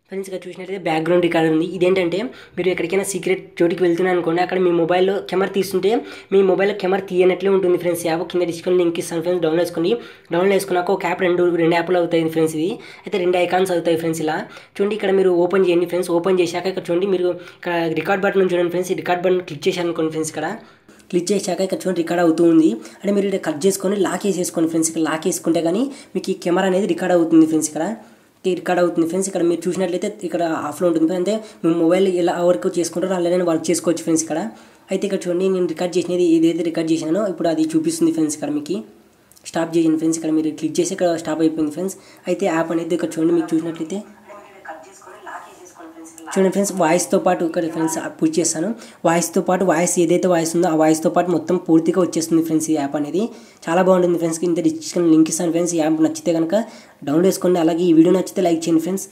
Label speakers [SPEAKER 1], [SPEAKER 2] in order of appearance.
[SPEAKER 1] Friends ఇక్కడ చూసినట్లయితే background record ఉంది. ఇదేంటంటే మీరు ఎక్కడికైనా సీక్రెట్ చోటికి వెళ్తున్నారు అనుకోండి, అక్కడ మీ మొబైల్లో కెమెరా తీస్తుంటే మీ మొబైల్లో కెమెరా తీయనట్లే ఉంటుంది ఫ్రెండ్స్. యాప్ కింద డిస్క్రిప్షన్ లింక్ ఇస్తాను ఫ్రెండ్స్, డౌన్లోడ్ చేసుకోండి. డౌన్లోడ్ చేసుకున్నాక ఒక యాప్ రెండు యాప్లు అవుతాయి ఫ్రెండ్స్. ఇది అయితే 2 ఐకాన్స్ అవుతాయి ఫ్రెండ్స్. ఇలా చూడండి, ఇక్కడ మీరు ఓపెన్ చేయండి ఫ్రెండ్స్. ఓపెన్ చేశాక ఇక్కడ చూడండి, మీరు ఇక్కడ రికార్డ్ బటన్ చూడండి ఫ్రెండ్స్. ఈ రికార్డ్ బటన్ క్లిక్ చేశాను అనుకోండి ఫ్రెండ్స్. ఇక్కడ క్లిక్ చేశాక ఇక్కడ చూడండి రికార్డ్ అవుతూ ఉంది. అంటే మీరు ఇక్కడ కట్ చేసుకొని లాక్ వేసేసుకోండి ఫ్రెండ్స్. ఇక్కడ లాక్ వేసుకుంటే కానీ మీకు ఈ కెమెరా అనేది రికార్డ్ అవుతుంది ఫ్రెండ్స్. ఇక్కడ రికార్డ్ అవుతుంది ఫ్రెండ్స్. ఇక్కడ మీరు చూసినట్లయితే ఇక్కడ ఆఫ్లో ఉంటుంది. అంటే మీ మొబైల్ ఎలా వర్క్ చేసుకుంటారో అలానే వర్క్ చేసుకోవచ్చు ఫ్రెండ్స్. ఇక్కడ అయితే ఇక్కడ చూడండి, నేను రికార్డ్ చేసినది ఏదైతే రికార్డ్ చేశానో ఇప్పుడు అది చూపిస్తుంది ఫ్రెండ్స్. ఇక్కడ మీకు స్టాప్ చేయండి ఫ్రెండ్స్. ఇక్కడ మీరు క్లిక్ చేసి ఇక్కడ స్టాప్ అయిపోయింది ఫ్రెండ్స్. అయితే యాప్ అనేది ఇక్కడ చూడండి, మీకు చూసినట్లయితే చూడండి ఫ్రెండ్స్, వాయిస్తో పాటు ఇక్కడ ఫ్రెండ్స్ పుష్ చేస్తాను. వాయిస్తో పాటు వాయిస్ ఏదైతే వాయిస్ ఉందో ఆ వాయిస్తో పాటు మొత్తం పూర్తిగా వచ్చేస్తుంది ఫ్రెండ్స్. ఈ యాప్ అనేది చాలా బాగుంటుంది ఫ్రెండ్స్. ఇంత డిస్క్రిప్షన్ లింక్ ఇస్తాను ఫ్రెండ్స్. ఈ యాప్ నచ్చితే కనుక డౌన్లోడ్ చేసుకోండి. అలాగే ఈ వీడియో నచ్చితే లైక్ చేయండి ఫ్రెండ్స్.